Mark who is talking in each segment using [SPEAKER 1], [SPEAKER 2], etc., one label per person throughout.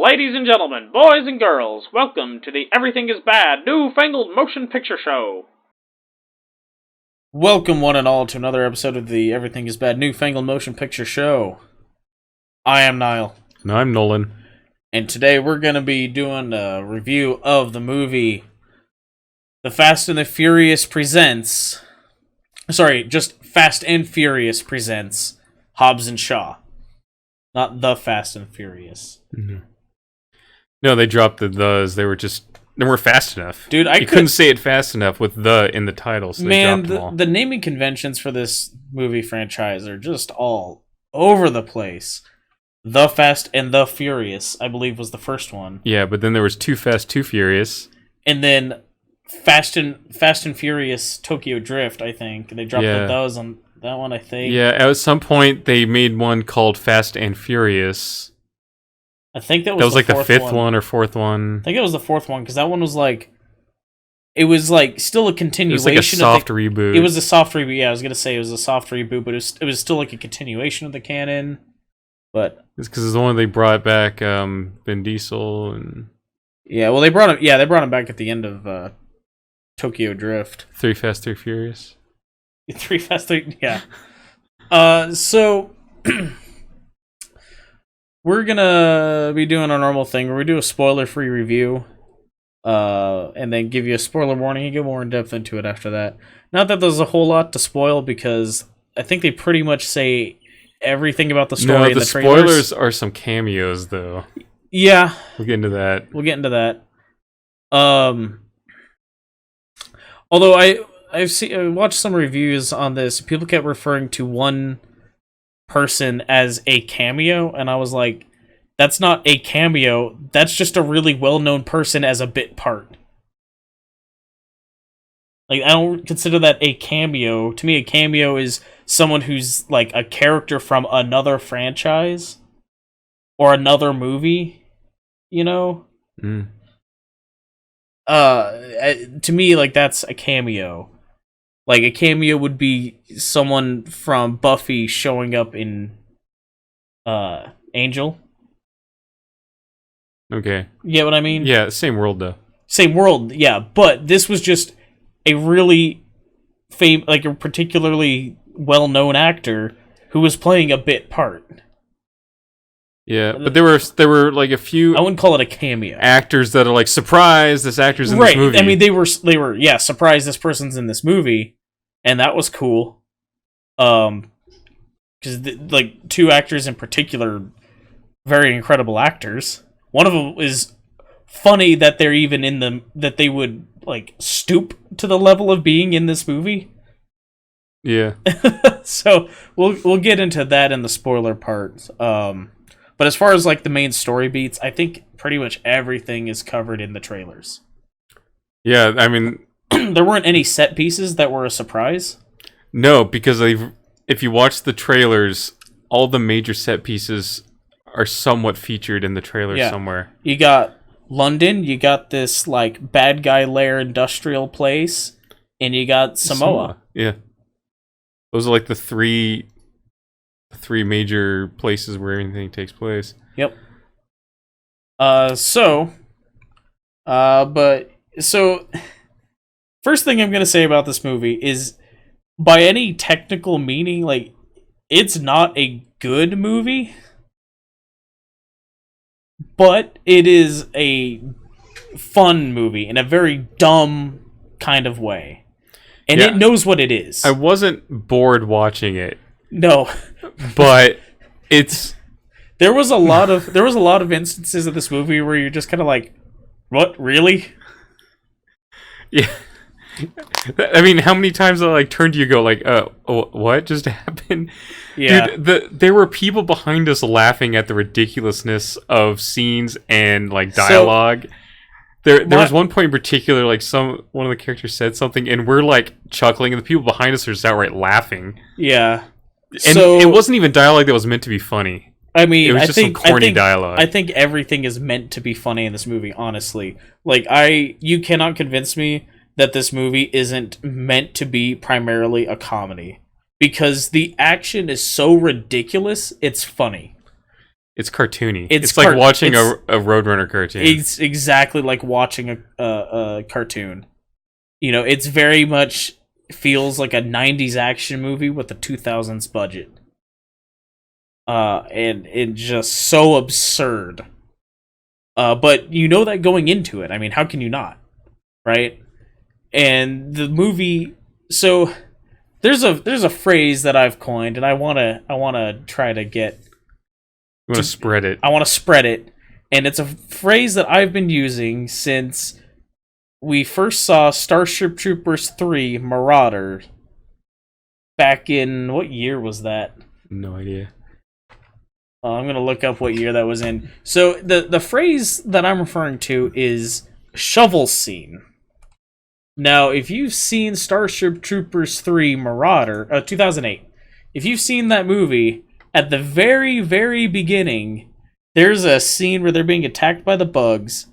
[SPEAKER 1] Ladies and gentlemen, boys and girls, welcome to the Everything is Bad New Fangled Motion Picture Show.
[SPEAKER 2] Welcome, one and all, to another episode of the Everything is Bad New Fangled Motion Picture Show. I am Niall.
[SPEAKER 3] And I'm Nolan.
[SPEAKER 2] And today we're going to be doing a review of the movie The Fast and the Furious presents... Sorry, just Fast and Furious presents Hobbs Shaw. Not The Fast and Furious.
[SPEAKER 3] Mm-hmm. No, they dropped the thes. They weren't fast enough.
[SPEAKER 2] Dude,
[SPEAKER 3] you couldn't say it fast enough with the in the title, so they dropped them all.
[SPEAKER 2] The naming conventions for this movie franchise are just all over the place. The Fast and the Furious, I believe, was the first one.
[SPEAKER 3] Yeah, but then there was Too Fast, Too Furious.
[SPEAKER 2] And then Fast and Furious Tokyo Drift, I think. They dropped the thes on that one, I think.
[SPEAKER 3] Yeah, at some point they made one called Fast and Furious.
[SPEAKER 2] I think that was
[SPEAKER 3] like the fifth one or fourth one.
[SPEAKER 2] I think it was the fourth one, because that one was like... It was like still a continuation.
[SPEAKER 3] It was like a soft reboot.
[SPEAKER 2] It was a soft reboot, yeah, I was going to say it was a soft reboot, but it was still like a continuation of the canon. But
[SPEAKER 3] it's because it's the one they brought back Vin Diesel and...
[SPEAKER 2] Yeah, well, they brought him back at the end of Tokyo Drift.
[SPEAKER 3] 3 Fast, 3 Furious.
[SPEAKER 2] 3 Fast, 3... Yeah. So... We're gonna be doing our normal thing where we do a spoiler-free review, and then give you a spoiler warning and get more in depth into it after that. Not that there's a whole lot to spoil, because I think they pretty much say everything about the story in the trailers.
[SPEAKER 3] Spoilers are some cameos, though.
[SPEAKER 2] Yeah.
[SPEAKER 3] We'll get into that.
[SPEAKER 2] Although I watched some reviews on this, people kept referring to one person as a cameo, and I was like, that's not a cameo, that's just a really well-known person as a bit part. Like, I don't consider that a cameo. To me, a cameo is someone who's like a character from another franchise or another movie, you know? To me, like, that's a cameo. Like, a cameo would be someone from Buffy showing up in Angel.
[SPEAKER 3] Okay.
[SPEAKER 2] You get what I mean?
[SPEAKER 3] Yeah, same world, though.
[SPEAKER 2] Same world, yeah. But this was just a really like a particularly well-known actor who was playing a bit part.
[SPEAKER 3] Yeah, but there were like a few...
[SPEAKER 2] I wouldn't call it a cameo.
[SPEAKER 3] Actors that are like, surprise, this actor's in this movie.
[SPEAKER 2] I mean, they were surprised this person's in this movie. And that was cool, because like 2 actors in particular, very incredible actors. One of them is funny that they're even that they would like stoop to the level of being in this movie.
[SPEAKER 3] Yeah.
[SPEAKER 2] So we'll get into that in the spoiler part. But as far as like the main story beats, I think pretty much everything is covered in the trailers.
[SPEAKER 3] Yeah, I mean.
[SPEAKER 2] There weren't any set pieces that were a surprise?
[SPEAKER 3] No, because if you watch the trailers, all the major set pieces are somewhat featured in the trailer somewhere.
[SPEAKER 2] You got London, you got this like bad guy lair industrial place, and you got Samoa.
[SPEAKER 3] Yeah. Those are like the three major places where anything takes place.
[SPEAKER 2] Yep. First thing I'm going to say about this movie is, by any technical meaning, like, it's not a good movie, but it is a fun movie in a very dumb kind of way. And it knows what it is.
[SPEAKER 3] I wasn't bored watching it.
[SPEAKER 2] No.
[SPEAKER 3] But it's...
[SPEAKER 2] There was a lot of instances of this movie where you're just kind of like, what, really?
[SPEAKER 3] Yeah. I mean, how many times I like turned to you and go like, what just happened?
[SPEAKER 2] Yeah.
[SPEAKER 3] Dude, there were people behind us laughing at the ridiculousness of scenes and like dialogue. So, there was one point in particular, like one of the characters said something and we're like chuckling and the people behind us are just outright laughing.
[SPEAKER 2] Yeah.
[SPEAKER 3] And it wasn't even dialogue that was meant to be funny.
[SPEAKER 2] I mean,
[SPEAKER 3] it was just some corny dialogue.
[SPEAKER 2] I think everything is meant to be funny in this movie, honestly. Like, you cannot convince me that this movie isn't meant to be primarily a comedy. Because the action is so ridiculous, it's funny.
[SPEAKER 3] It's cartoony. It's like watching a Roadrunner cartoon.
[SPEAKER 2] It's exactly like watching a cartoon. You know, it's very much feels like a 90s action movie with a 2000s budget. And it's just so absurd. But you know that going into it. I mean, how can you not? Right? And the movie, so there's a phrase that I've coined, and I wanna try to get.
[SPEAKER 3] You want to spread it.
[SPEAKER 2] I want to spread it, and it's a phrase that I've been using since we first saw Starship Troopers 3 Marauder back in, what year was that?
[SPEAKER 3] No idea.
[SPEAKER 2] I'm gonna look up what year that was in. So the phrase that I'm referring to is shovel scene. Now, if you've seen Starship Troopers 3 Marauder, 2008, if you've seen that movie, at the very, very beginning, there's a scene where they're being attacked by the bugs,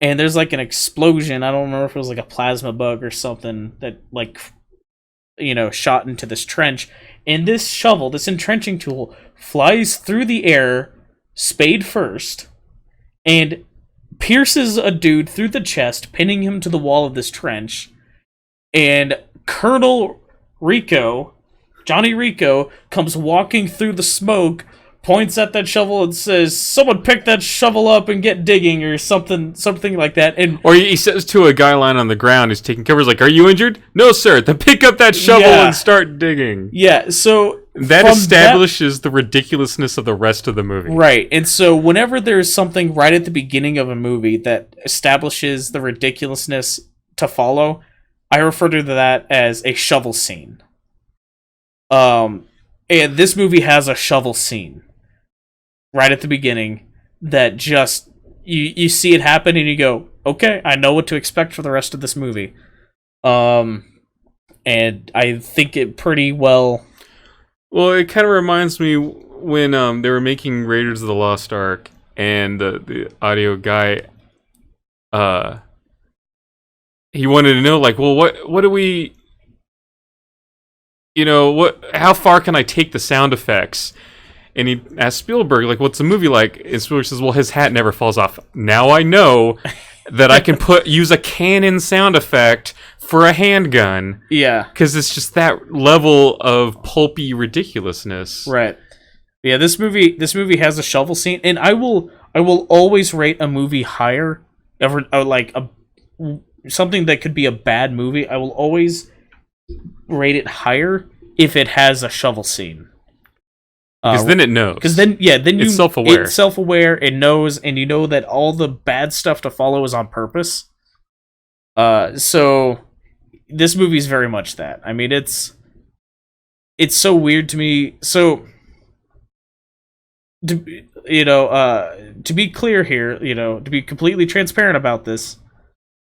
[SPEAKER 2] and there's like an explosion. I don't remember if it was like a plasma bug or something that, like, you know, shot into this trench. And this shovel, this entrenching tool, flies through the air, spade first, and pierces a dude through the chest, pinning him to the wall of this trench. And Colonel Rico, Johnny Rico, comes walking through the smoke, points at that shovel and says, "Someone pick that shovel up and get digging," or something like that. And
[SPEAKER 3] or he says to a guy lying on the ground who's taking cover, like, "Are you injured?" "No, sir." "Then pick up that shovel and start digging."
[SPEAKER 2] Yeah, so
[SPEAKER 3] that establishes the ridiculousness of the rest of the movie.
[SPEAKER 2] Right, and so whenever there's something right at the beginning of a movie that establishes the ridiculousness to follow, I refer to that as a shovel scene. And this movie has a shovel scene right at the beginning that just you see it happen and you go, okay, I know what to expect for the rest of this movie. And I think it pretty well.
[SPEAKER 3] Well, it kind of reminds me when they were making Raiders of the Lost Ark, and the audio guy, he wanted to know, like, well, what do we, you know, how far can I take the sound effects? And he asked Spielberg, like, what's the movie like? And Spielberg says, well, his hat never falls off. Now I know that I can use a cannon sound effect for a handgun.
[SPEAKER 2] Yeah.
[SPEAKER 3] Because it's just that level of pulpy ridiculousness.
[SPEAKER 2] Right. Yeah, this movie has a shovel scene, and I will always rate a movie higher, something that could be a bad movie. I will always rate it higher if it has a shovel scene.
[SPEAKER 3] Because then it knows.
[SPEAKER 2] Because then
[SPEAKER 3] it's self-aware.
[SPEAKER 2] It's self-aware. It knows, and you know that all the bad stuff to follow is on purpose. So this movie is very much that. I mean, it's so weird to me. So, to be clear here, to be completely transparent about this,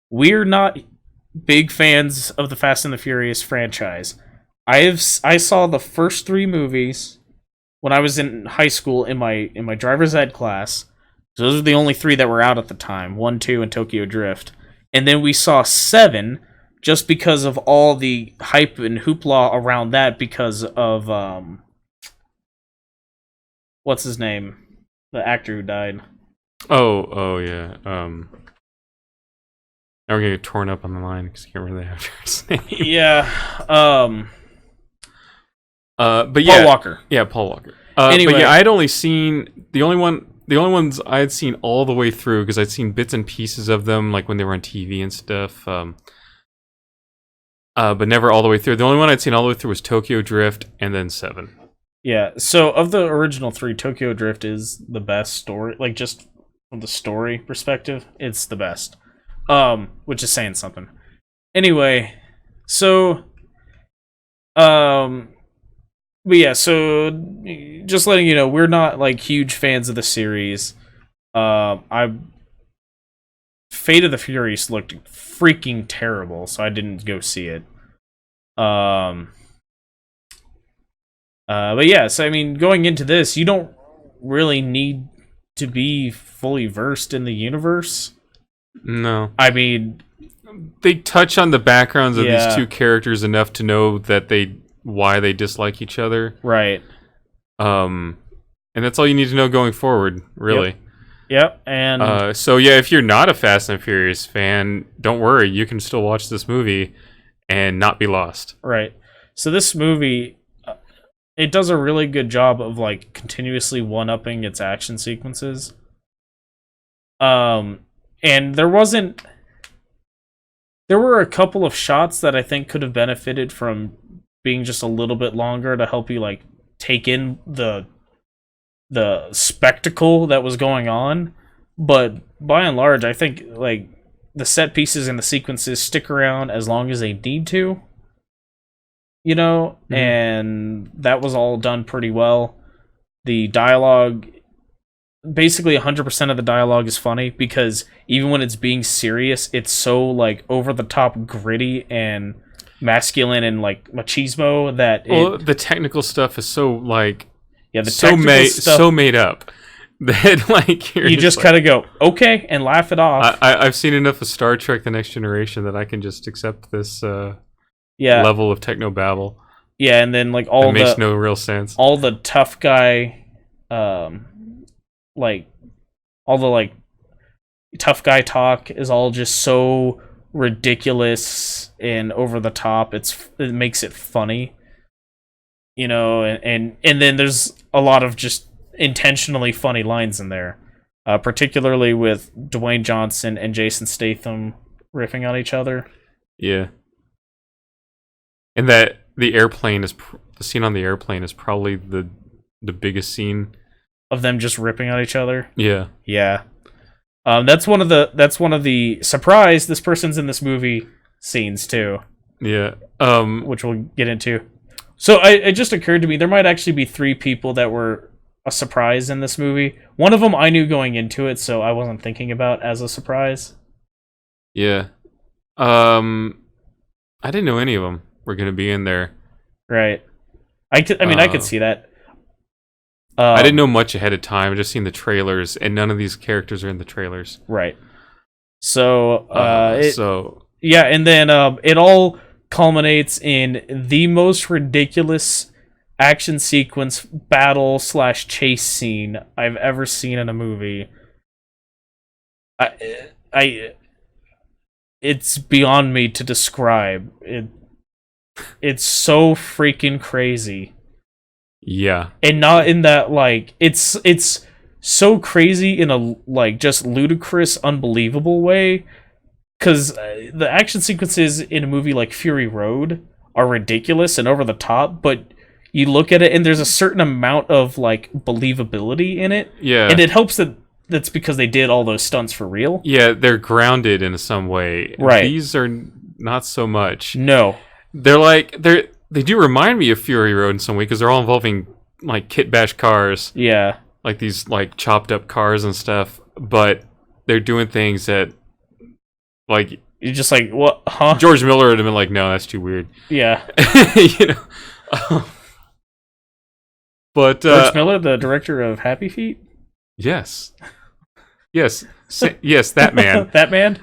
[SPEAKER 2] we're not big fans of the Fast and the Furious franchise. I saw the first 3 movies when I was in high school in my driver's ed class. So those are the only 3 that were out at the time, 1, 2, and Tokyo Drift. And then we saw 7 just because of all the hype and hoopla around that because of what's his name? The actor who died.
[SPEAKER 3] Oh yeah. Now we're gonna get torn up on the line because I can't remember the actor's name.
[SPEAKER 2] Yeah.
[SPEAKER 3] But yeah,
[SPEAKER 2] Paul Walker.
[SPEAKER 3] Yeah, Paul Walker.
[SPEAKER 2] Anyway,
[SPEAKER 3] but yeah, I had only seen the only ones I had seen all the way through because I'd seen bits and pieces of them, like when they were on TV and stuff. But never all the way through. The only one I'd seen all the way through was Tokyo Drift, and then 7.
[SPEAKER 2] Yeah. So of the original 3, Tokyo Drift is the best story. Like just from the story perspective, it's the best. Which is saying something. Anyway, so but yeah, so just letting you know, we're not like huge fans of the series. Fate of the Furious looked freaking terrible, so I didn't go see it. But yeah, so I mean, going into this, you don't really need to be fully versed in the universe.
[SPEAKER 3] No.
[SPEAKER 2] I mean,
[SPEAKER 3] they touch on the backgrounds of these 2 characters enough to know that why they dislike each other.
[SPEAKER 2] Right.
[SPEAKER 3] And And that's all you need to know going forward, really.
[SPEAKER 2] Yep. And
[SPEAKER 3] so yeah, if you're not a Fast and Furious fan, don't worry. You can still watch this movie and not be lost.
[SPEAKER 2] Right. So this movie, it does a really good job of like continuously one-upping its action sequences. And there were a couple of shots that I think could have benefited from being just a little bit longer to help you like take in the spectacle that was going on. But by and large, I think like the set pieces and the sequences stick around as long as they need to. You know, and that was all done pretty well. The dialogue, basically 100% of the dialogue is funny because even when it's being serious, it's so like over the top gritty and masculine and like machismo that
[SPEAKER 3] the technical stuff is so like
[SPEAKER 2] stuff,
[SPEAKER 3] so made up that like
[SPEAKER 2] you just kind of go okay and laugh it off.
[SPEAKER 3] I've seen enough of Star Trek: The Next Generation that I can just accept this level of techno babble.
[SPEAKER 2] Yeah, and then like
[SPEAKER 3] it makes no real sense.
[SPEAKER 2] All the tough guy, like all the like tough guy talk is all just so ridiculous and over the top. It makes it funny, you know, and then there's a lot of just intentionally funny lines in there, particularly with Dwayne Johnson and Jason Statham riffing on each other.
[SPEAKER 3] Yeah. And that the scene on the airplane is probably the biggest scene
[SPEAKER 2] of them just ripping on each other.
[SPEAKER 3] Yeah.
[SPEAKER 2] Yeah. That's one of the surprise this person's in this movie scenes too.
[SPEAKER 3] Yeah.
[SPEAKER 2] Which we'll get into. So it just occurred to me there might actually be 3 people that were a surprise in this movie. One of them I knew going into it, so I wasn't thinking about as a surprise.
[SPEAKER 3] Yeah. I didn't know any of them were going to be in there.
[SPEAKER 2] Right. I could see that.
[SPEAKER 3] I didn't know much ahead of time. I just seen the trailers, and none of these characters are in the trailers.
[SPEAKER 2] Right. So, yeah, and then it all culminates in the most ridiculous action sequence battle / chase scene I've ever seen in a movie. It's beyond me to describe. It's so freaking crazy.
[SPEAKER 3] Yeah.
[SPEAKER 2] And not in that like it's so crazy in a like just ludicrous, unbelievable way. Because the action sequences in a movie like Fury Road are ridiculous and over the top, but you look at it and there's a certain amount of like believability in it.
[SPEAKER 3] Yeah.
[SPEAKER 2] And it helps that's because they did all those stunts for real.
[SPEAKER 3] Yeah, they're grounded in some way.
[SPEAKER 2] Right.
[SPEAKER 3] These are not so much.
[SPEAKER 2] No.
[SPEAKER 3] They do remind me of Fury Road in some way because they're all involving like kit bash cars.
[SPEAKER 2] Yeah.
[SPEAKER 3] Like these like chopped up cars and stuff, but they're doing things that like
[SPEAKER 2] you're just like, what? Huh?
[SPEAKER 3] George Miller would have been like, no, that's too weird.
[SPEAKER 2] Yeah.
[SPEAKER 3] You know. But
[SPEAKER 2] George Miller, the director of Happy Feet?
[SPEAKER 3] Yes. Yes, that man.
[SPEAKER 2] That man?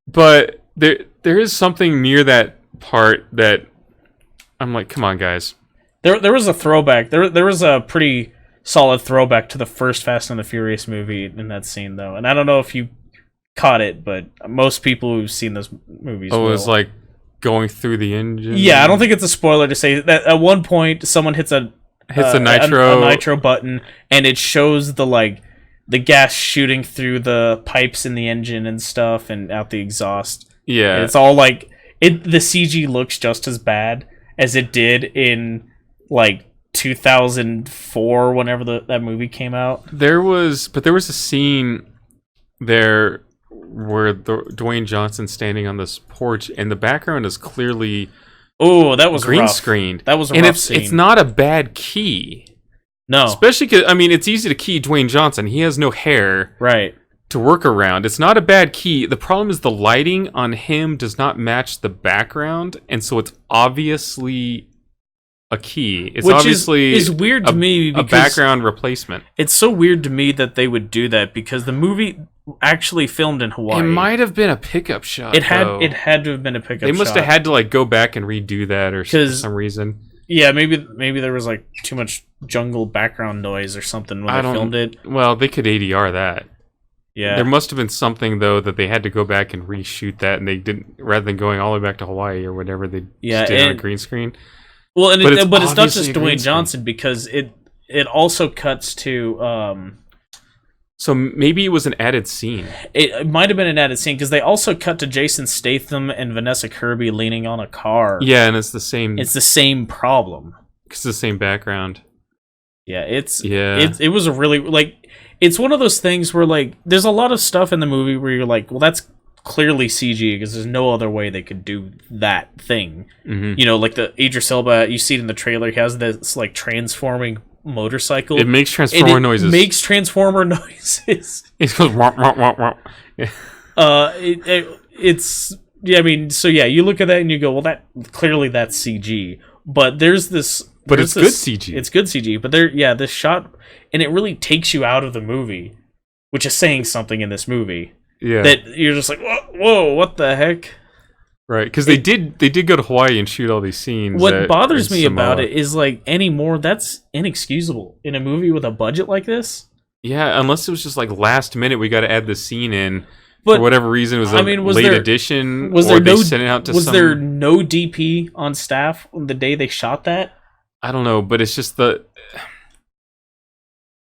[SPEAKER 3] But there is something near that part that I'm like, come on, guys.
[SPEAKER 2] There was a throwback. There was a pretty solid throwback to the first Fast and the Furious movie in that scene, though. And I don't know if you caught it, but most people who've seen those movies
[SPEAKER 3] it was like going through the engine.
[SPEAKER 2] Yeah, I don't think it's a spoiler to say that at one point someone hits a nitro button, and it shows the gas shooting through the pipes in the engine and stuff, and out the exhaust.
[SPEAKER 3] Yeah,
[SPEAKER 2] and it's all like the CG looks just as bad as it did in like 2004, whenever that movie came out.
[SPEAKER 3] There was a scene there where Dwayne Johnson's standing on this porch, and the background is clearly
[SPEAKER 2] that was
[SPEAKER 3] green
[SPEAKER 2] rough.
[SPEAKER 3] screened.
[SPEAKER 2] That was a rough scene.
[SPEAKER 3] It's not a bad key.
[SPEAKER 2] No,
[SPEAKER 3] especially because it's easy to key Dwayne Johnson. He has no hair,
[SPEAKER 2] right,
[SPEAKER 3] to work around. It's not a bad key. The problem is the lighting on him does not match the background, and so it's obviously a key. It's obviously
[SPEAKER 2] is weird to me because
[SPEAKER 3] a background replacement.
[SPEAKER 2] It's so weird to me that they would do that because the movie actually filmed in Hawaii.
[SPEAKER 3] It might have been a pickup shot.
[SPEAKER 2] It had to have been a pickup shot.
[SPEAKER 3] They must have had to go back and redo that or for some reason.
[SPEAKER 2] Yeah, maybe there was like too much jungle background noise or something when they filmed it.
[SPEAKER 3] Well, they could ADR that.
[SPEAKER 2] Yeah,
[SPEAKER 3] There must have been something though that they had to go back and reshoot that, and they didn't. Rather than going all the way back to Hawaii or whatever, they just did it on a green screen.
[SPEAKER 2] Well, but it's not just
[SPEAKER 3] obviously a green
[SPEAKER 2] Dwayne Johnson because it also cuts to.
[SPEAKER 3] So maybe it was an added scene.
[SPEAKER 2] It might have been an added scene because they also cut to Jason Statham and Vanessa Kirby leaning on a car.
[SPEAKER 3] Yeah, and it's the same.
[SPEAKER 2] It's the same problem.
[SPEAKER 3] It's the same background.
[SPEAKER 2] Yeah, it was a really like it's one of those things where like there's a lot of stuff in the movie where you're like, well, that's clearly CG because there's no other way they could do that thing.
[SPEAKER 3] Mm-hmm.
[SPEAKER 2] You know, like the Idris Elba, you see it in the trailer. He has this like transforming motorcycle.
[SPEAKER 3] It makes transformer noises.
[SPEAKER 2] It makes transformer noises.
[SPEAKER 3] It goes womp, womp, womp, womp.
[SPEAKER 2] It's yeah. I mean, so yeah, you look at that and you go, well, that's CG. But there's this.
[SPEAKER 3] But it's good CG.
[SPEAKER 2] It's good CG. But this shot, and it really takes you out of the movie, which is saying something in this movie.
[SPEAKER 3] Yeah.
[SPEAKER 2] That you're just like, whoa, what the heck?
[SPEAKER 3] Right, because they did go to Hawaii and shoot all these scenes.
[SPEAKER 2] What bothers me about it is like anymore, that's inexcusable in a movie with a budget like this.
[SPEAKER 3] Yeah, unless it was just like last minute, we got to add this scene in.
[SPEAKER 2] But,
[SPEAKER 3] for whatever reason, it was a late addition. Was there
[SPEAKER 2] there no DP on staff on the day they shot that?
[SPEAKER 3] I don't know, but it's just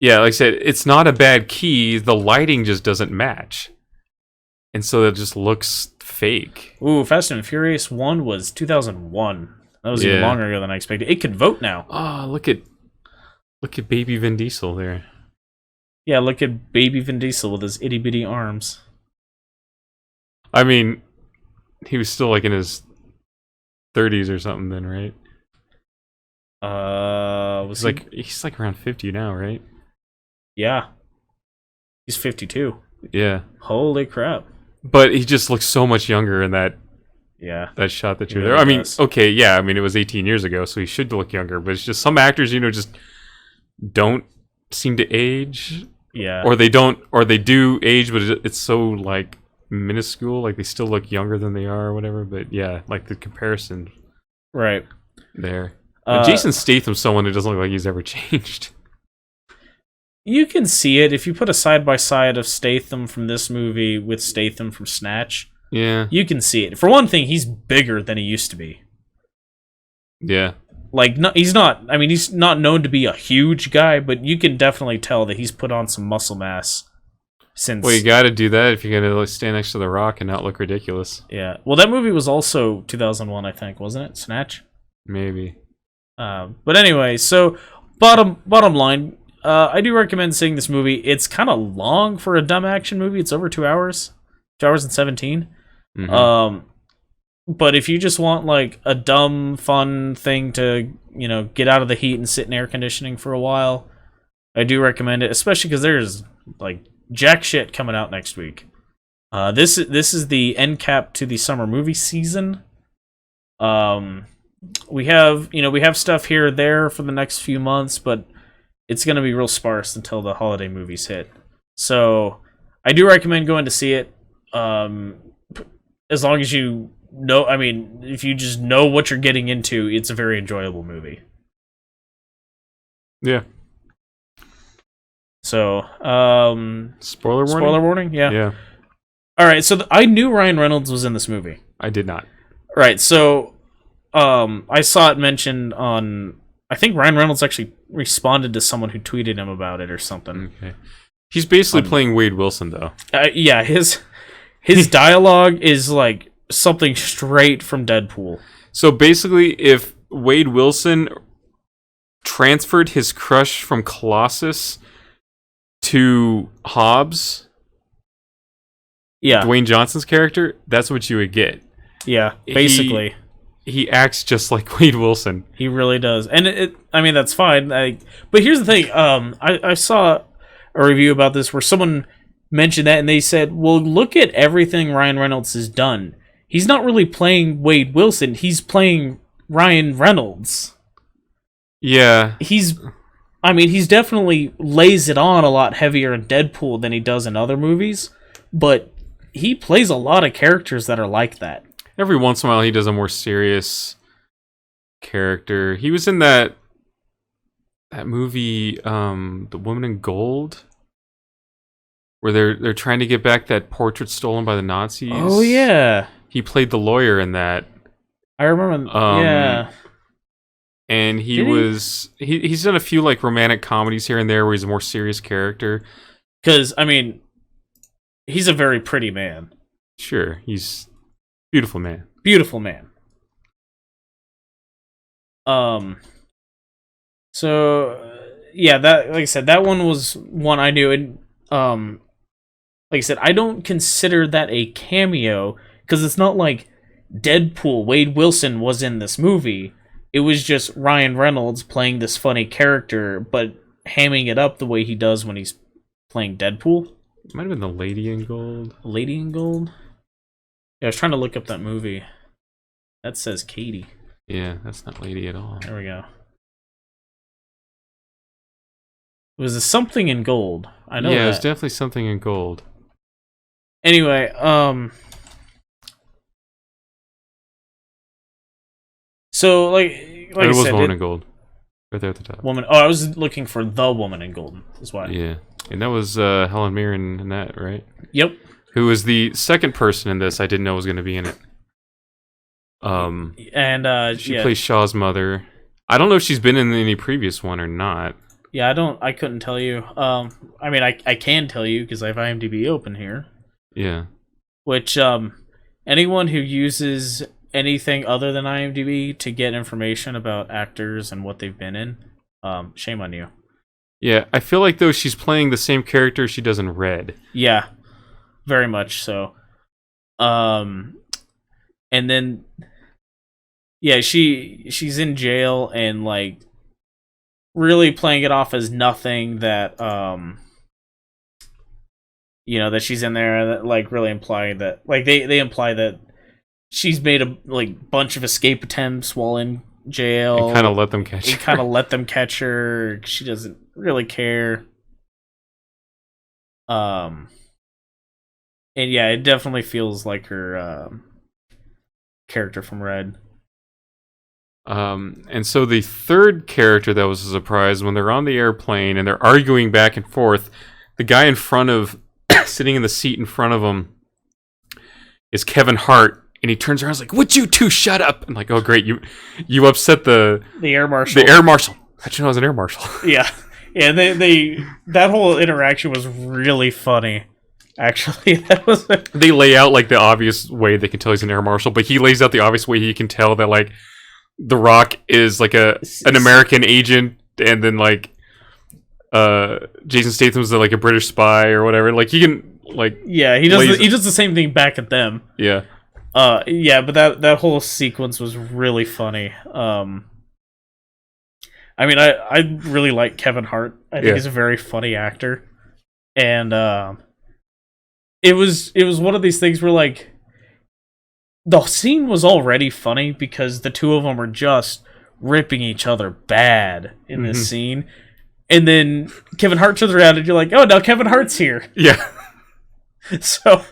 [SPEAKER 3] yeah, like I said, it's not a bad key. The lighting just doesn't match, and so it just looks fake.
[SPEAKER 2] Ooh, Fast and Furious 1 was 2001. That was even longer ago than I expected. It could vote now.
[SPEAKER 3] Oh, look at baby Vin Diesel there.
[SPEAKER 2] Yeah, look at baby Vin Diesel with his itty bitty arms.
[SPEAKER 3] I mean, he was still like in his 30s or something then, right? He's like around 50 now, right?
[SPEAKER 2] Yeah. He's 52.
[SPEAKER 3] Yeah.
[SPEAKER 2] Holy crap.
[SPEAKER 3] But he just looks so much younger in that shot that you're there. I mean, okay, yeah, I mean it was 18 years ago, so he should look younger, but it's just some actors, just don't seem to age.
[SPEAKER 2] Yeah.
[SPEAKER 3] Or they do age, but it's so like minuscule, like they still look younger than they are or whatever, but yeah, like the comparison
[SPEAKER 2] right
[SPEAKER 3] there. Jason Statham's someone who doesn't look like he's ever changed.
[SPEAKER 2] You can see it if you put a side-by-side of Statham from this movie with Statham from Snatch.
[SPEAKER 3] Yeah.
[SPEAKER 2] You can see it. For one thing, he's bigger than he used to be.
[SPEAKER 3] Yeah.
[SPEAKER 2] Like, he's not known to be a huge guy, but you can definitely tell that he's put on some muscle mass since...
[SPEAKER 3] Well, you gotta do that if you're gonna stand next to The Rock and not look ridiculous.
[SPEAKER 2] Yeah. Well, that movie was also 2001, I think, wasn't it? Snatch?
[SPEAKER 3] Maybe.
[SPEAKER 2] But anyway, so, bottom line... I do recommend seeing this movie. It's kind of long for a dumb action movie. It's over 2 hours. 2 hours and 17.
[SPEAKER 3] Mm-hmm.
[SPEAKER 2] But if you just want like a dumb, fun thing to, get out of the heat and sit in air conditioning for a while, I do recommend it, especially because there's like jack shit coming out next week. This is the end cap to the summer movie season. We have stuff here or there for the next few months, but it's going to be real sparse until the holiday movies hit. So I do recommend going to see it. As long as you know, if you just know what you're getting into, it's a very enjoyable movie.
[SPEAKER 3] Yeah.
[SPEAKER 2] So,
[SPEAKER 3] spoiler warning?
[SPEAKER 2] Spoiler warning? Yeah.
[SPEAKER 3] Yeah.
[SPEAKER 2] All right, so I knew Ryan Reynolds was in this movie.
[SPEAKER 3] I did not.
[SPEAKER 2] Right, so I saw it mentioned on... I think Ryan Reynolds actually responded to someone who tweeted him about it or something.
[SPEAKER 3] Okay. He's basically playing Wade Wilson, though.
[SPEAKER 2] Yeah, his dialogue is like something straight from Deadpool.
[SPEAKER 3] So basically, if Wade Wilson transferred his crush from Colossus to Hobbs, Dwayne Johnson's character, that's what you would get.
[SPEAKER 2] Yeah, basically.
[SPEAKER 3] He acts just like Wade Wilson.
[SPEAKER 2] He really does. And that's fine. But here's the thing. I saw a review about this where someone mentioned that and they said, well, look at everything Ryan Reynolds has done. He's not really playing Wade Wilson. He's playing Ryan Reynolds.
[SPEAKER 3] Yeah.
[SPEAKER 2] He's definitely lays it on a lot heavier in Deadpool than he does in other movies. But he plays a lot of characters that are like that.
[SPEAKER 3] Every once in a while, he does a more serious character. He was in that movie, The Woman in Gold, where they're trying to get back that portrait stolen by the Nazis.
[SPEAKER 2] Oh yeah,
[SPEAKER 3] he played the lawyer in that.
[SPEAKER 2] I remember. Yeah,
[SPEAKER 3] and he's done a few like romantic comedies here and there where he's a more serious character.
[SPEAKER 2] Because I mean, he's a very pretty man.
[SPEAKER 3] Sure, he's beautiful man.
[SPEAKER 2] Beautiful man. So yeah, that, like I said, that one was one I knew, and like I said, I don't consider that a cameo because it's not like Deadpool. Wade Wilson was in this movie. It was just Ryan Reynolds playing this funny character, but hamming it up the way he does when he's playing Deadpool.
[SPEAKER 3] It might have been The Lady in Gold.
[SPEAKER 2] Lady in Gold? Yeah, I was trying to look up that movie. That says Katie.
[SPEAKER 3] Yeah, that's not Lady at all.
[SPEAKER 2] There we go. It was a something in gold. I know.
[SPEAKER 3] Yeah,
[SPEAKER 2] that.
[SPEAKER 3] it was definitely something in gold.
[SPEAKER 2] Anyway, so like
[SPEAKER 3] it
[SPEAKER 2] I
[SPEAKER 3] was
[SPEAKER 2] said,
[SPEAKER 3] Woman in Gold, right there at the top.
[SPEAKER 2] Woman. Oh, I was looking for The Woman in Gold. That's why.
[SPEAKER 3] Yeah, and that was Helen Mirren in that, right?
[SPEAKER 2] Yep.
[SPEAKER 3] Who was the second person in this I didn't know was going to be in it.
[SPEAKER 2] And
[SPEAKER 3] she plays Shaw's mother. I don't know if she's been in any previous one or not.
[SPEAKER 2] Yeah, I couldn't tell you. I mean, I can tell you because I have IMDb open here.
[SPEAKER 3] Yeah.
[SPEAKER 2] Which anyone who uses anything other than IMDb to get information about actors and what they've been in, shame on you.
[SPEAKER 3] Yeah, I feel like though she's playing the same character she does in Red.
[SPEAKER 2] Yeah, very much so. And then yeah, she's in jail and like really playing it off as nothing that that she's in there, that like really imply that like they imply that she's made a like bunch of escape attempts while in jail.
[SPEAKER 3] And kind of let them catch her.
[SPEAKER 2] And kind of let them catch her. She doesn't really care. And yeah, it definitely feels like her character from Red.
[SPEAKER 3] And so the third character that was a surprise, when they're on the airplane and they're arguing back and forth, the guy in front of, sitting in the seat in front of him, is Kevin Hart, and he turns around and is like, "Would you two shut up?" And like, "Oh great, you upset the
[SPEAKER 2] air marshal."
[SPEAKER 3] The air marshal. How'd you know I was an air marshal?
[SPEAKER 2] Yeah. Yeah, they that whole interaction was really funny. Actually, that was
[SPEAKER 3] they lay out like the obvious way they can tell he's an air marshal, but he lays out the obvious way he can tell that like The Rock is like an American agent, and then like Jason Statham's like a British spy or whatever. Like he can like
[SPEAKER 2] he does the same thing back at them.
[SPEAKER 3] Yeah.
[SPEAKER 2] But that whole sequence was really funny. I mean, I really like Kevin Hart. I think he's a very funny actor, and it was one of these things where like the scene was already funny because the two of them are just ripping each other bad in this scene, and then Kevin Hart turns around and you're like, oh, now Kevin Hart's here.
[SPEAKER 3] Yeah.
[SPEAKER 2] So,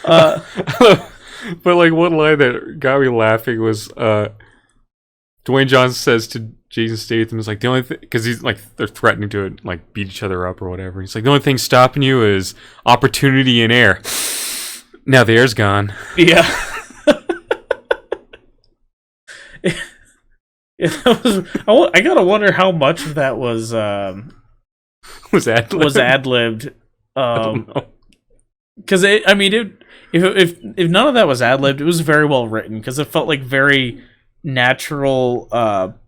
[SPEAKER 3] but like one line that got me laughing was Dwayne Johnson says to Jason Statham, is like, the only thing, because he's like, they're threatening to like beat each other up or whatever. He's like, the only thing stopping you is opportunity in air. Now the air's gone.
[SPEAKER 2] Yeah. I gotta wonder how much of that was ad-libbed.
[SPEAKER 3] I don't know.
[SPEAKER 2] Because if none of that was ad-libbed, it was very well written because it felt like very natural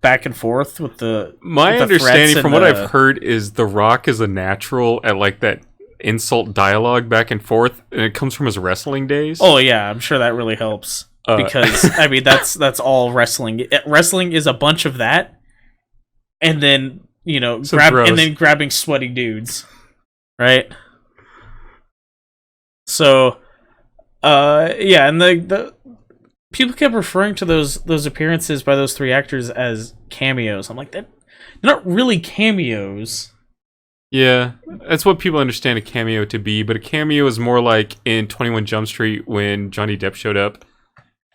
[SPEAKER 2] back and forth with the.
[SPEAKER 3] My understanding from what I've heard is The Rock is a natural at like that insult dialogue back and forth, and it comes from his wrestling days.
[SPEAKER 2] Oh yeah, I'm sure that really helps because I mean that's all wrestling. Wrestling is a bunch of that, and then grabbing sweaty dudes, right? So, and the people kept referring to those appearances by those three actors as cameos. I'm like, they're not really cameos.
[SPEAKER 3] Yeah, that's what people understand a cameo to be, but a cameo is more like in 21 Jump Street when Johnny Depp showed up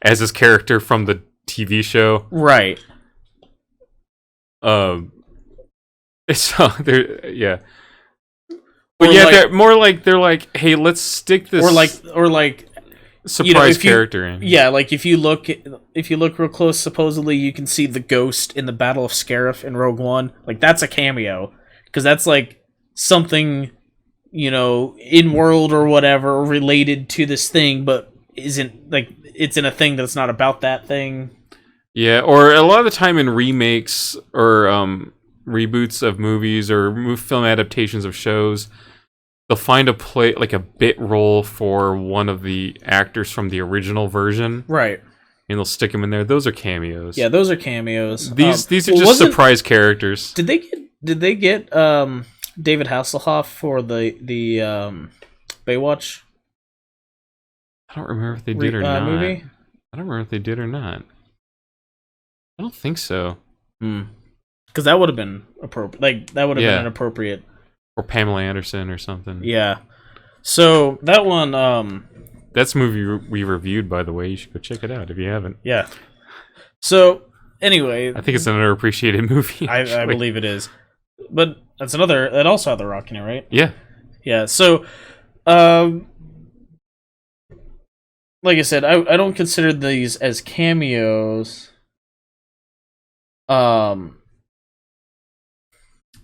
[SPEAKER 3] as his character from the TV show.
[SPEAKER 2] Right.
[SPEAKER 3] So they're but
[SPEAKER 2] Or
[SPEAKER 3] yeah,
[SPEAKER 2] like-
[SPEAKER 3] they're more like they're like, hey, let's stick this
[SPEAKER 2] or like
[SPEAKER 3] surprise
[SPEAKER 2] if you-
[SPEAKER 3] character in.
[SPEAKER 2] Yeah, like if you look real close, supposedly you can see the ghost in the Battle of Scarif in Rogue One. Like that's a cameo because that's like something, in world or whatever related to this thing, but isn't like it's in a thing that's not about that thing.
[SPEAKER 3] Yeah, or a lot of the time in remakes or reboots of movies or film adaptations of shows, they'll find a bit role for one of the actors from the original version,
[SPEAKER 2] Right.
[SPEAKER 3] and they'll stick them in there. Those are cameos.
[SPEAKER 2] Yeah, those are cameos.
[SPEAKER 3] These are just surprise characters.
[SPEAKER 2] Did they get David Hasselhoff for the Baywatch?
[SPEAKER 3] I don't remember if they did or not.
[SPEAKER 2] Movie?
[SPEAKER 3] I don't remember if they did or not. I don't think so.
[SPEAKER 2] Because that would have been appropriate. Like that would have been an appropriate.
[SPEAKER 3] Or Pamela Anderson or something.
[SPEAKER 2] Yeah. So that one.
[SPEAKER 3] That's a movie we reviewed, by the way. You should go check it out if you haven't.
[SPEAKER 2] Yeah. So anyway,
[SPEAKER 3] I think it's an underappreciated movie.
[SPEAKER 2] I believe it is, but that's another. That also had The Rock in it, right?
[SPEAKER 3] Yeah.
[SPEAKER 2] Yeah. So, like I said, I don't consider these as cameos.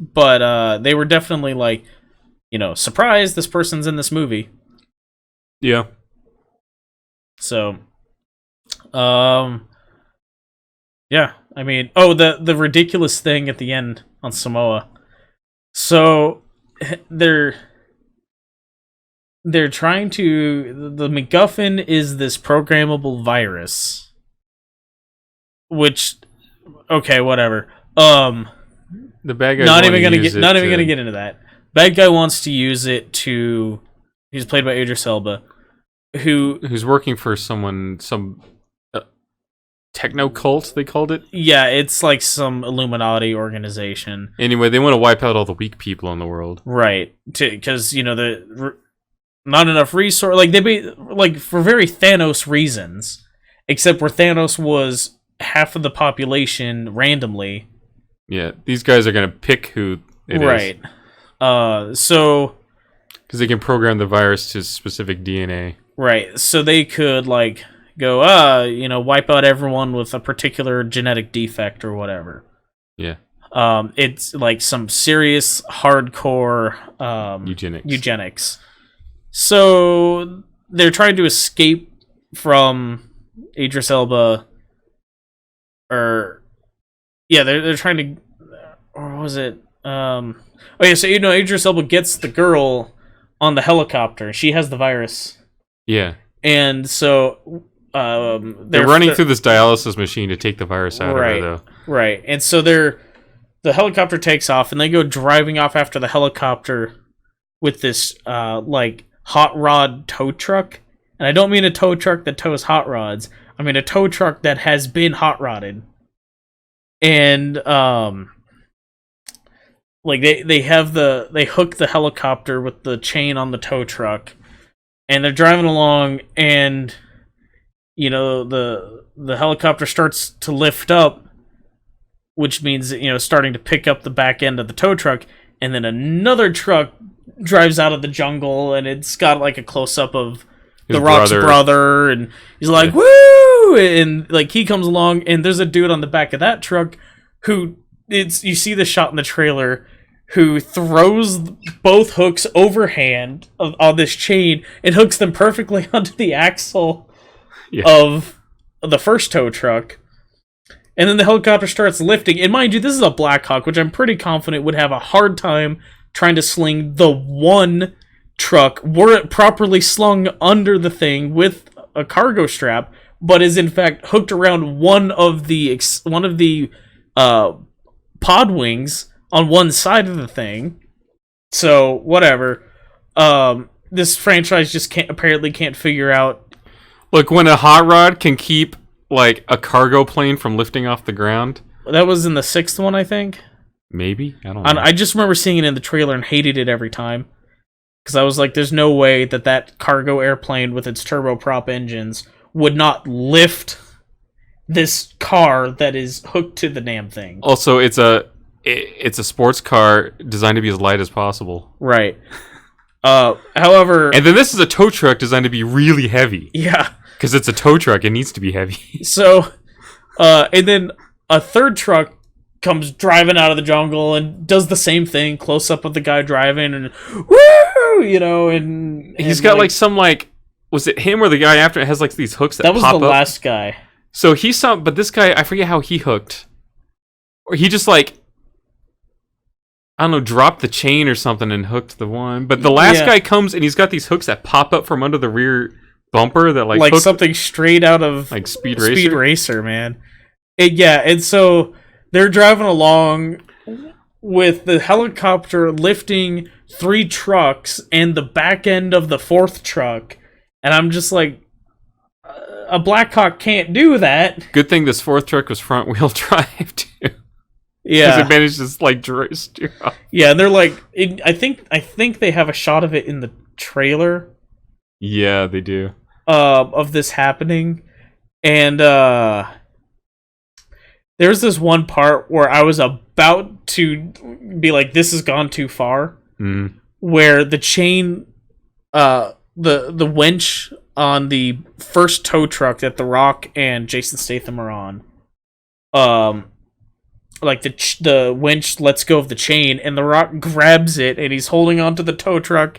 [SPEAKER 2] But they were definitely like, surprise, this person's in this movie.
[SPEAKER 3] Yeah.
[SPEAKER 2] So, yeah, I mean, the ridiculous thing at the end on Samoa. So they're trying to, the MacGuffin is this programmable virus, which, okay, whatever.
[SPEAKER 3] The bad guy.
[SPEAKER 2] Not even gonna get into that. Bad guy wants to use it to. He's played by Idris Elba, who's
[SPEAKER 3] working for some techno cult. They called it.
[SPEAKER 2] Yeah, it's like some Illuminati organization.
[SPEAKER 3] Anyway, they want to wipe out all the weak people in the world,
[SPEAKER 2] right? Because not enough resource. Like they be like for very Thanos reasons, except where Thanos was half of the population randomly.
[SPEAKER 3] Yeah, these guys are gonna pick who it is.
[SPEAKER 2] Right. So
[SPEAKER 3] because they can program the virus to specific DNA.
[SPEAKER 2] Right. So they could like go, wipe out everyone with a particular genetic defect or whatever.
[SPEAKER 3] Yeah.
[SPEAKER 2] It's like some serious hardcore eugenics. So they're trying to escape from Idris Elba, they're trying to, or was it? So Idris Elba gets the girl on the helicopter. She has the virus.
[SPEAKER 3] Yeah.
[SPEAKER 2] And so
[SPEAKER 3] they're running through this dialysis machine to take the virus out of her, though.
[SPEAKER 2] Right. And so the helicopter takes off, and they go driving off after the helicopter with this hot rod tow truck. And I don't mean a tow truck that tows hot rods. I mean a tow truck that has been hot rodded. And they hook the helicopter with the chain on the tow truck, and they're driving along, and the helicopter starts to lift up, which means starting to pick up the back end of the tow truck, and then another truck drives out of the jungle, and it's got like a close up of The Rock's brother, and he's like, woo! And like he comes along, and there's a dude on the back of that truck who you see the shot in the trailer, who throws both hooks overhand on this chain and hooks them perfectly onto the axle of the first tow truck. And then the helicopter starts lifting. And mind you, this is a Black Hawk, which I'm pretty confident would have a hard time trying to sling the one truck were it properly slung under the thing with a cargo strap, but is in fact hooked around one of the pod wings on one side of the thing. So whatever. This franchise just apparently can't figure out.
[SPEAKER 3] Look, when a hot rod can keep like a cargo plane from lifting off the ground.
[SPEAKER 2] That was in the 6th one, I think.
[SPEAKER 3] Maybe, I don't know.
[SPEAKER 2] I just remember seeing it in the trailer and hated it every time. Because I was like, there's no way that cargo airplane with its turboprop engines would not lift this car that is hooked to the damn thing.
[SPEAKER 3] Also, it's a sports car designed to be as light as possible.
[SPEAKER 2] Right. However...
[SPEAKER 3] And then this is a tow truck designed to be really heavy.
[SPEAKER 2] Yeah.
[SPEAKER 3] Because it's a tow truck, it needs to be heavy.
[SPEAKER 2] So, and then a third truck comes driving out of the jungle and does the same thing, close up of the guy driving, and woo, you know, and
[SPEAKER 3] he's got like some like, was it him or the guy after it has like these hooks that
[SPEAKER 2] was
[SPEAKER 3] pop
[SPEAKER 2] the
[SPEAKER 3] up?
[SPEAKER 2] last guy.
[SPEAKER 3] So but this guy, I forget how he hooked, or he just like, I don't know, dropped the chain or something and hooked the one. But the last guy comes and he's got these hooks that pop up from under the rear bumper that like
[SPEAKER 2] something straight out of
[SPEAKER 3] like Speed
[SPEAKER 2] Racer, man. And so they're driving along with the helicopter lifting 3 trucks and the back end of the 4th truck, and I'm just like, a Blackhawk can't do that.
[SPEAKER 3] Good thing this 4th truck was front wheel drive too.
[SPEAKER 2] Yeah,
[SPEAKER 3] because it managed to like steer off.
[SPEAKER 2] Yeah, and they're like, I think they have a shot of it in the trailer.
[SPEAKER 3] Yeah, they do.
[SPEAKER 2] Of this happening, and there's this one part where I was about to be like, this has gone too far. Where the chain, the winch on the first tow truck that The Rock and Jason Statham are on, like the winch lets go of the chain, and The Rock grabs it, and he's holding onto the tow truck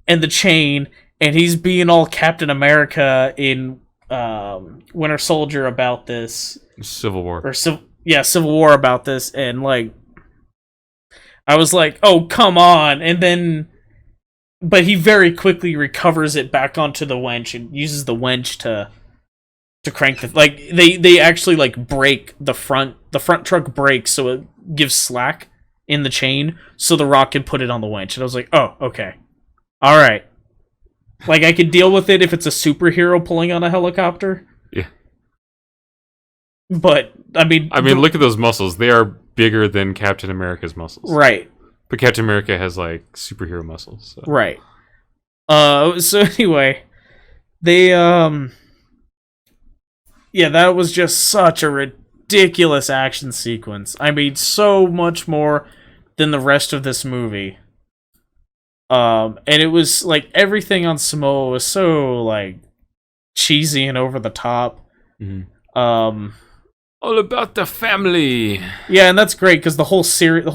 [SPEAKER 2] and the chain, and he's being all Captain America in Winter Soldier about this.
[SPEAKER 3] Civil War.
[SPEAKER 2] Civil War about this, and like, I was like, oh, come on, and then, but he very quickly recovers it back onto the winch and uses the winch to crank the, like, they actually like break the front truck breaks so it gives slack in the chain so The Rock can put it on the winch, and I was like, oh, okay, all right, like, I could deal with it if it's a superhero pulling on a helicopter.
[SPEAKER 3] Yeah.
[SPEAKER 2] But I mean,
[SPEAKER 3] look at those muscles. They are bigger than Captain America's muscles.
[SPEAKER 2] Right.
[SPEAKER 3] But Captain America has like superhero muscles. So.
[SPEAKER 2] Right. So anyway, they yeah, that was just such a ridiculous action sequence. I mean, so much more than the rest of this movie. And it was like everything on Samoa was so like cheesy and over the top.
[SPEAKER 3] Mm-hmm. All about the family.
[SPEAKER 2] Yeah, and that's great because the whole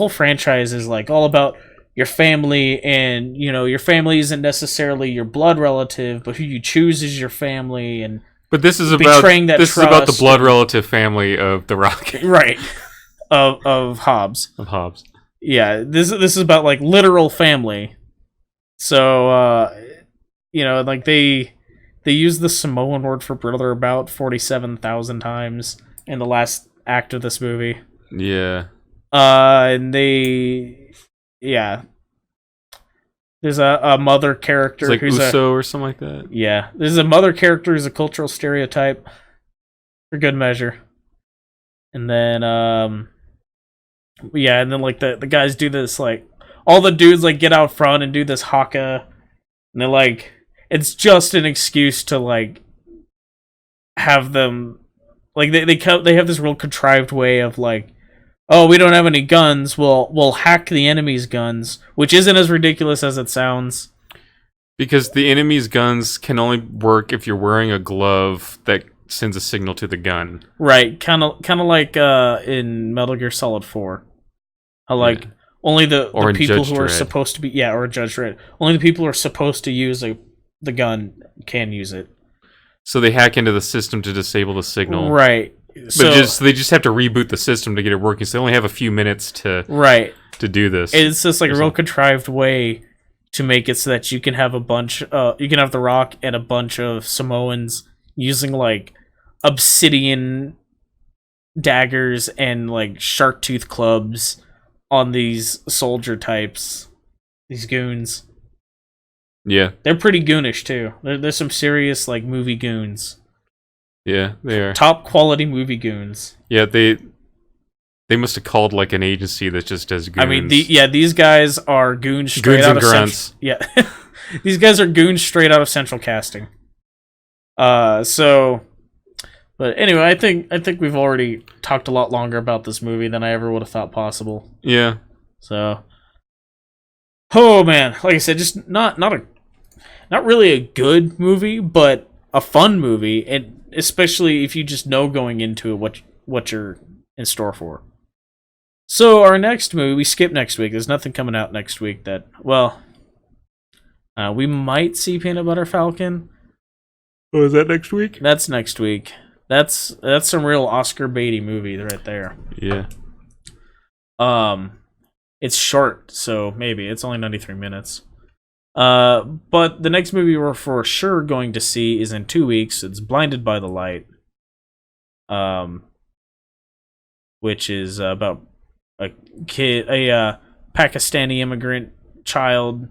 [SPEAKER 2] franchise is like all about your family, and you know, your family isn't necessarily your blood relative, but who you choose is your family. And
[SPEAKER 3] but this is about is about the blood relative family of The Rock,
[SPEAKER 2] right? Of Hobbs.
[SPEAKER 3] Of Hobbs.
[SPEAKER 2] Yeah, this is about like literal family. So you know, like they use the Samoan word for brother about 47,000 times in the last act of this movie.
[SPEAKER 3] Yeah.
[SPEAKER 2] And there's a mother character
[SPEAKER 3] it's like
[SPEAKER 2] who's
[SPEAKER 3] Uso or something like that.
[SPEAKER 2] Yeah, there's a mother character who's a cultural stereotype for good measure. And then and then like the guys do this, like all the dudes like get out front and do this haka, and they're like, it's just an excuse to like have them like they have this real contrived way of like, oh, we don't have any guns, we'll hack the enemy's guns, which isn't as ridiculous as it sounds.
[SPEAKER 3] Because the enemy's guns can only work if you're wearing a glove that sends a signal to the gun. Right,
[SPEAKER 2] kind of like in Metal Gear Solid 4. How like only the people who are supposed to be or Judge Dredd. Only the people who are supposed to use the gun can use it.
[SPEAKER 3] So they hack into the system to disable the signal.
[SPEAKER 2] Right.
[SPEAKER 3] But they just have to reboot the system to get it working. So they only have a few minutes to do this.
[SPEAKER 2] It's just like a real contrived way to make it so that you can have you can have The Rock and a bunch of Samoans using like obsidian daggers and like shark tooth clubs on these soldier types, these goons.
[SPEAKER 3] Yeah.
[SPEAKER 2] They're pretty goonish too. There's some serious like movie goons.
[SPEAKER 3] Yeah, they are.
[SPEAKER 2] Top quality movie goons.
[SPEAKER 3] Yeah, they must have called like an agency that just does goons.
[SPEAKER 2] I mean, these guys are goons straight out of
[SPEAKER 3] grunts.
[SPEAKER 2] These guys are goons straight out of Central Casting. So But anyway, I think we've already talked a lot longer about this movie than I ever would have thought possible.
[SPEAKER 3] Yeah.
[SPEAKER 2] So, oh man, like I said, just not really a good movie, but a fun movie, and especially if you just know going into it what you're in store for. So our next movie, we skip next week. There's nothing coming out next week that, well, we might see Peanut Butter Falcon.
[SPEAKER 3] Oh, is that next week?
[SPEAKER 2] That's next week. That's some real Oscar baity movie right there.
[SPEAKER 3] Yeah.
[SPEAKER 2] It's short, so maybe it's only 93 minutes. But the next movie we're for sure going to see is in 2 weeks. It's Blinded by the Light. Which is about a Pakistani immigrant child.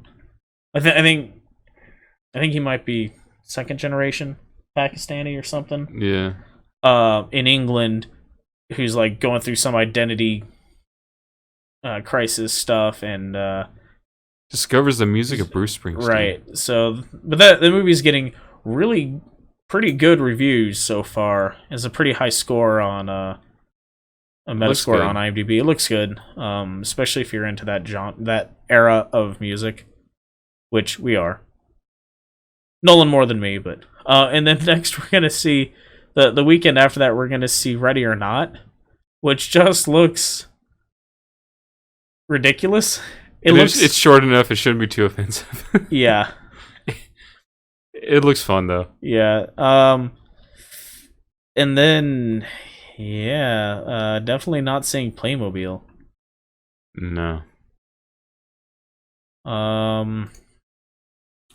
[SPEAKER 2] I think he might be second generation Pakistani or something.
[SPEAKER 3] Yeah.
[SPEAKER 2] In England, who's like going through some identity crisis stuff, and
[SPEAKER 3] discovers the music of Bruce Springsteen.
[SPEAKER 2] Right. So, but the movie's getting really pretty good reviews so far. It's a pretty high score on a Metascore on IMDb. It looks good, especially if you're into that era of music, which we are. Nolan more than me, but and then next we're gonna see the weekend after that we're gonna see Ready or Not, which just looks ridiculous.
[SPEAKER 3] It's short enough; it shouldn't be too offensive.
[SPEAKER 2] Yeah,
[SPEAKER 3] it looks fun though.
[SPEAKER 2] Yeah. And then definitely not seeing Playmobil.
[SPEAKER 3] No.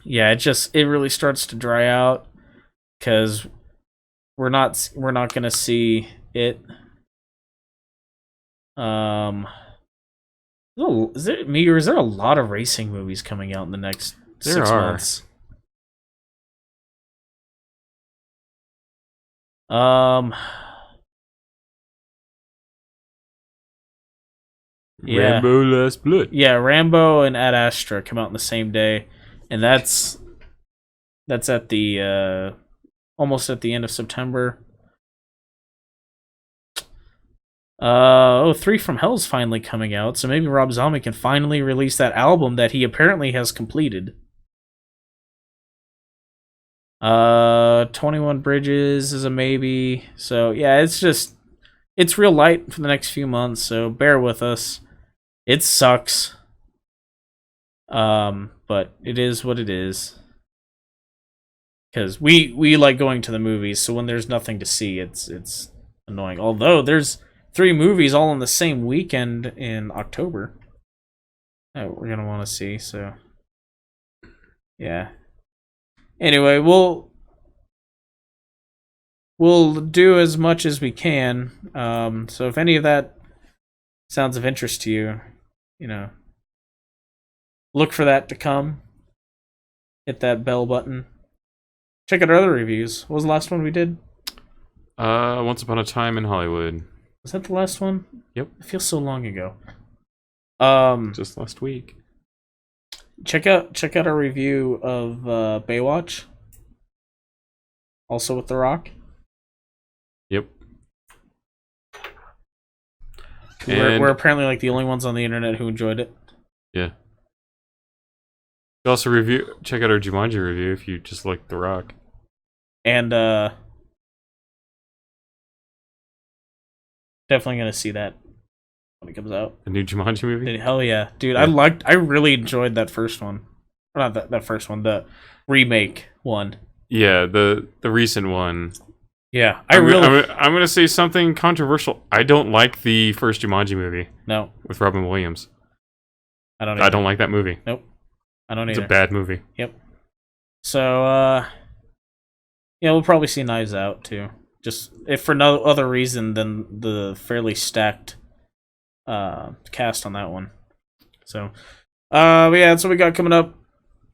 [SPEAKER 2] Yeah, it really starts to dry out because we're not gonna see it. Is it me or is there a lot of racing movies coming out in the next 6 months?
[SPEAKER 3] Rambo Last Blood.
[SPEAKER 2] Yeah, Rambo and Ad Astra come out on the same day, and that's at the almost at the end of September. Three from Hell's finally coming out, so maybe Rob Zombie can finally release that album that he apparently has completed. 21 Bridges is a maybe. So yeah, it's real light for the next few months, so bear with us. It sucks. But it is what it is. Because we like going to the movies, so when there's nothing to see, it's annoying. Although there's 3 movies all in the same weekend in October that we're gonna want to see, so yeah. Anyway, we'll do as much as we can. So if any of that sounds of interest to you, look for that to come. Hit that bell button. Check out our other reviews. What was the last one we did?
[SPEAKER 3] Once Upon a Time in Hollywood.
[SPEAKER 2] Was that the last one?
[SPEAKER 3] Yep.
[SPEAKER 2] It feels so long ago.
[SPEAKER 3] Just last week.
[SPEAKER 2] Check out our review of Baywatch. Also with The Rock.
[SPEAKER 3] Yep.
[SPEAKER 2] We're apparently like the only ones on the internet who enjoyed it.
[SPEAKER 3] Yeah. You also check out our Jumanji review if you just like The Rock.
[SPEAKER 2] And definitely gonna see that when it comes out.
[SPEAKER 3] The new Jumanji movie?
[SPEAKER 2] Hell yeah. Dude, yeah. I really enjoyed that first one. Or not that first one, the remake one.
[SPEAKER 3] Yeah, the recent one.
[SPEAKER 2] Yeah,
[SPEAKER 3] I'm gonna say something controversial. I don't like the first Jumanji movie.
[SPEAKER 2] No.
[SPEAKER 3] With Robin Williams.
[SPEAKER 2] I don't
[SPEAKER 3] like that movie.
[SPEAKER 2] Nope. I don't either.
[SPEAKER 3] It's a bad movie.
[SPEAKER 2] Yep. So we'll probably see Knives Out too. Just if for no other reason than the fairly stacked cast on that one. So but yeah, that's what we got coming up.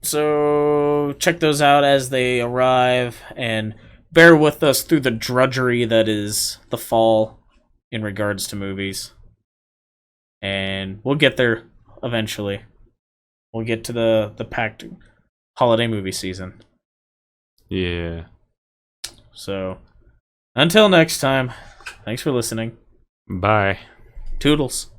[SPEAKER 2] So check those out as they arrive and bear with us through the drudgery that is the fall in regards to movies. And we'll get there eventually. We'll get to the packed holiday movie season.
[SPEAKER 3] Yeah.
[SPEAKER 2] So Until next time, thanks for listening.
[SPEAKER 3] Bye.
[SPEAKER 2] Toodles.